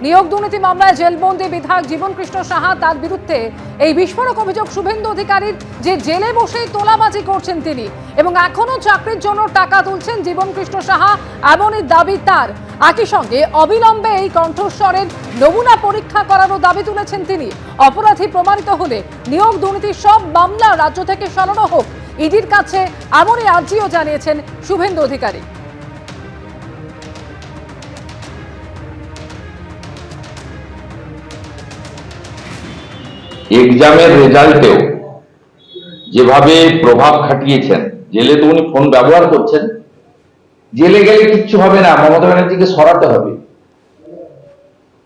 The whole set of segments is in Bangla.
নিয়োগ দুর্নীতি মামলায় জেলবন্দি বিধায়ক জীবনকৃষ্ণ সাহা, তার বিরুদ্ধে এই বিস্ফোরক অভিযোগ শুভেন্দু অধিকারীর যে জেলে বসেই তোলাবাজি করছেন তিনি এবং এখনো চাকরির জন্য টাকা তুলছেন জীবনকৃষ্ণ সাহা, এমনই দাবি তার। একই সঙ্গে অবিলম্বে এই কণ্ঠস্বরের নমুনা পরীক্ষা করারও দাবি তুলেছেন তিনি। অপরাধী প্রমাণিত হলে নিয়োগ দুর্নীতির সব মামলা রাজ্য থেকে সরানো হোক, ইডির কাছে এমনই আর্জিও জানিয়েছেন শুভেন্দু অধিকারী। এক্সামের রেজাল্টেও যেভাবে প্রভাব খাটিয়েছেন, জেলে তো উনি ফোন ব্যবহার করছেন, জেলে গেলে কিচ্ছু হবে না, মমতা ব্যানার্জিকে সরাতে হবে।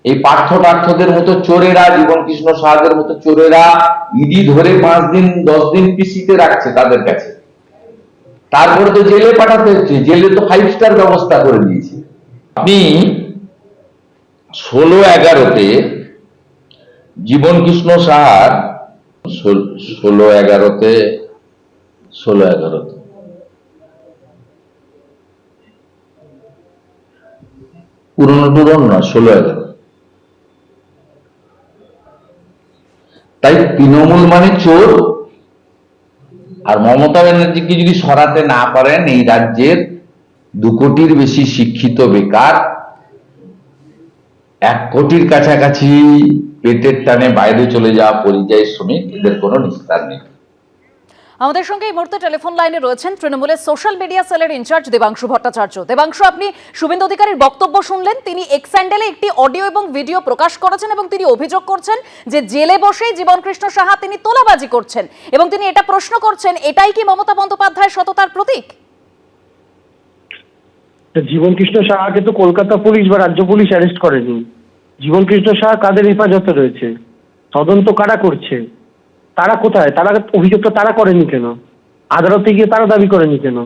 এই পার্থদের মতো চোরেরা, জীবনকৃষ্ণ সাহাদের মতো চোরেরা ইডি ধরে 5 দিন 10 দিন পিসিতে রাখছে তাদের কাছে, তারপরে তো জেলে পাঠাতে হচ্ছে। জেলে তো 5 স্টার ব্যবস্থা করে দিয়েছে। আপনি 16-11-তে জীবনকৃষ্ণ সাহার 16-11-তে পুরনো না, 16-11। তাই তৃণমূল মানে চোর, আর মমতা ব্যানার্জিকে যদি সরাতে না পারেন, এই রাজ্যের 2 কোটির বেশি শিক্ষিত বেকার, 1 কোটির কাছাকাছি পেটের টানে বাইরে চলে যাওয়া পরিযায়ী শ্রমিক, এদের কোনো নিস্তার নেই। আমাদের সঙ্গে এই মুহূর্তে টেলিফোন লাইনে রয়েছেন তৃণমূলের সোশ্যাল মিডিয়া সেলের ইনচার্জ দেবাংশু ভট্টাচার্য। দেবাংশু, আপনি শুভেন্দু অধিকারীর বক্তব্য শুনলেন। তিনি এক্স হ্যান্ডেলে একটি অডিও এবং ভিডিও প্রকাশ করেছেন এবং তিনি অভিযোগ করছেন যে জেলে বসেই জীবনকৃষ্ণ সাহা তিনি তোলাবাজি করছেন এবং তিনি এটা প্রশ্ন করছেন, এটাই কি মমতা বন্দ্যোপাধ্যায়ের সততার প্রতীক? জীবনকৃষ্ণ সাহাকে তো কলকাতা পুলিশ বা রাজ্য পুলিশ অ্যারেস্ট করেনি। জীবনকৃষ্ণ সাহা কাদের হেফাজতে রয়েছে? তদন্ত কারা করছে? তারা কোথায়? তারা অভিযোগটা তারা করেনি কেন? আদালতে গিয়ে তারা দাবি করেনি কেন?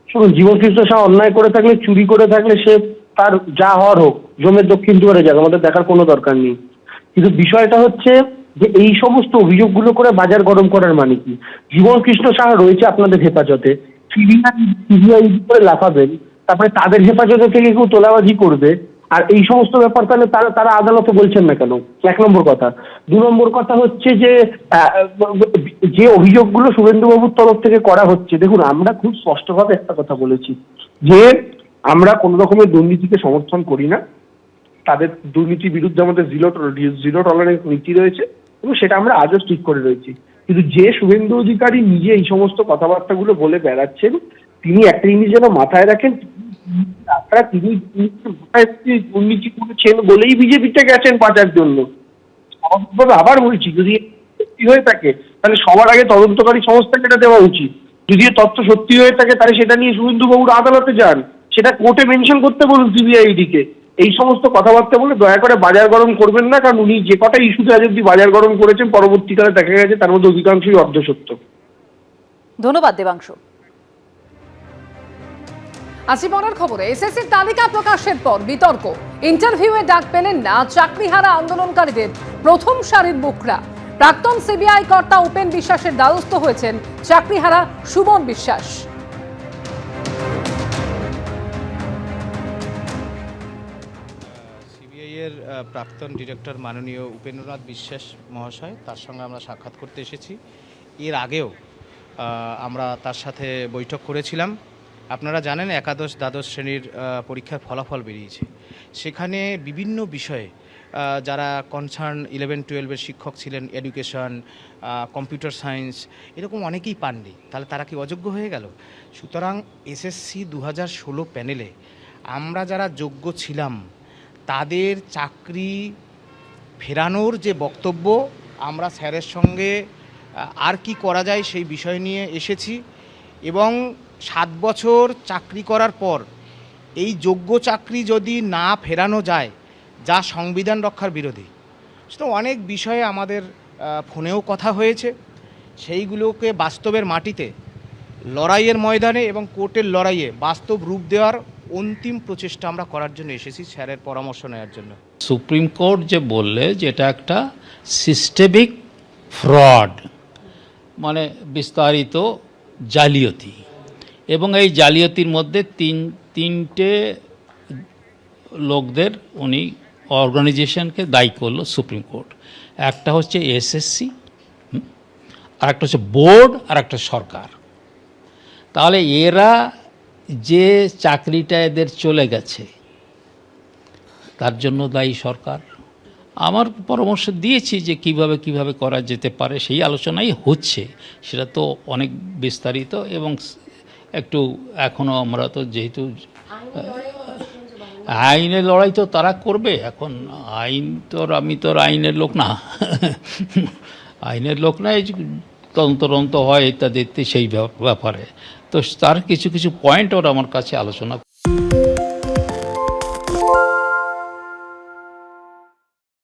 শুনুন, জীবনকৃষ্ণ সাহা অন্যায় করে থাকলে, চুরি করে থাকলে, সে তার যা হওয়ার হোক, জমের দক্ষিণ দুয়ারে যাক, আমাদের দেখার কোনো দরকার নেই। কিন্তু বিষয়টা হচ্ছে যে এই সমস্ত অভিযোগগুলো করে বাজার গরম করার মানে কি? জীবনকৃষ্ণ সাহা রয়েছে আপনাদের হেফাজতে, সিবিআই করে লাফাবেন, তারপরে তাদের হেফাজতে থেকে কেউ তোলাবাজি করবে, আর এই সমস্ত ব্যাপার তাহলে তারা আদালতে বলছেন না কেন? 1 নম্বর কথা। 2 নম্বর কথা হচ্ছে যে অভিযোগগুলো শুভেন্দুবাবুর তরফ থেকে করা হচ্ছে, দেখুন, আমরা খুব স্পষ্টভাবে একটা কথা বলেছি যে আমরা কোনো রকমের দুর্নীতিকে সমর্থন করি না। তাদের দুর্নীতির বিরুদ্ধে আমাদের জিরো টলারেন্স নীতি রয়েছে এবং সেটা আমরা আজও ঠিক করে রয়েছি। কিন্তু যে শুভেন্দু অধিকারী নিজে এই সমস্ত কথাবার্তাগুলো বলে বেড়াচ্ছেন, তিনি একটা জিনিস যেন মাথায় রাখেন, তিনি দুর্নীতি করেছেন বলেই বিজেপিতে গেছেন বাঁচার জন্য। স্বাভাবিকভাবে আবার বলছি, যদি সত্যি হয়ে থাকে তাহলে সবার আগে তদন্তকারী সংস্থাকে এটা দেওয়া উচিত। যদি তথ্য সত্যি হয়ে থাকে তাহলে সেটা নিয়ে শুভেন্দুবাবুর আদালতে যান, সেটা কোর্টে মেনশন করতে বলুন সিবিআইডিকে। এই সমস্ত কথাবার্তা বলে দয়া করে বাজার গরম করবেন না, কারণ উনি যে কটা ইস্যুতে আজ অব্দি বাজার গরম করেছেন পরবর্তীকালে দেখা গেছে তার মধ্যে অধিকাংশই অর্ধসত্য। ধন্যবাদ দেবাংশু। আসি পরের খবরে। এসএসসির তালিকা প্রকাশের পর বিতর্ক, ইন্টারভিউয়ে ডাক পেলেন না চাকরিহারা আন্দোলনকারীদের প্রথম সারির মুখরা। প্রাক্তন সিবিআই কর্তা উপেন বিশ্বাসের দ্বারস্থ হয়েছেন চাকরিহারা সুমন বিশ্বাস। সিবিআই এর প্রাক্তন ডিরেক্টর মাননীয় উপেন্দ্রনাথ বিশ্বাস মহাশয়, তার সঙ্গে আমরা সাক্ষাৎ করতে এসেছি। এর আগেও আমরা তার সাথে বৈঠক করেছিলাম। আপনারা জানেন, একাদশ দ্বাদশ শ্রেণীর পরীক্ষার ফলাফল বেরিয়েছে। সেখানে বিভিন্ন বিষয়ে যারা কনসার্ন 11-12-এর শিক্ষক ছিলেন, এডুকেশন, কম্পিউটার সায়েন্স, এরকম অনেকেই পাননি। তাহলে তারা কি অযোগ্য হয়ে গেল? সুতরাং এসএসসি 2016 প্যানেলে আমরা যারা যোগ্য ছিলাম তাদের চাকরি ফেরানোর যে বক্তব্য, আমরা স্যারের সঙ্গে আর কি করা যায় সেই বিষয় নিয়ে এসেছি এবং 7 বছর চাকরি করার পর এই যোগ্য চাকরি যদি না ফেরানো যায়, যা সংবিধান রক্ষার বিরোধী, তো অনেক বিষয়ে আমাদের ফোনেও কথা হয়েছে। সেইগুলোকে বাস্তবের মাটিতে, লড়াইয়ের ময়দানে এবং কোর্টের লড়াইয়ে বাস্তব রূপ দেওয়ার অন্তিম প্রচেষ্টা আমরা করার জন্য এসেছি, স্যারের পরামর্শ নেওয়ার জন্য। সুপ্রিম কোর্ট যে বললে যে এটা একটা সিস্টেমিক ফ্রড, মানে বিস্তারিত জালিয়াতি, এবং এই জালিয়াতির মধ্যে তিনটে লোকদের উনি অর্গানাইজেশনকে দায়ী করলো সুপ্রিম কোর্ট। একটা হচ্ছে এসএসসি, আর একটা হচ্ছে বোর্ড, আর একটা সরকার। তাহলে এরা যে চাকরিটা এদের চলে গেছে তার জন্য দায়ী সরকার। আমার পরামর্শ দিয়েছি যে কিভাবে করা যেতে পারে, সেই আলোচনাই হচ্ছে। সেটা তো অনেক বিস্তারিত এবং একটু এখনও আমরা তো যেহেতু আইনের লড়াই তো তারা করবে। এখন আমি তো আইনের লোক না, আইনের লোক না, এই তদন্ত হয় ইত্যাদি সেই ব্যাপারে। তো তার কিছু পয়েন্ট ওরা আমার কাছে আলোচনা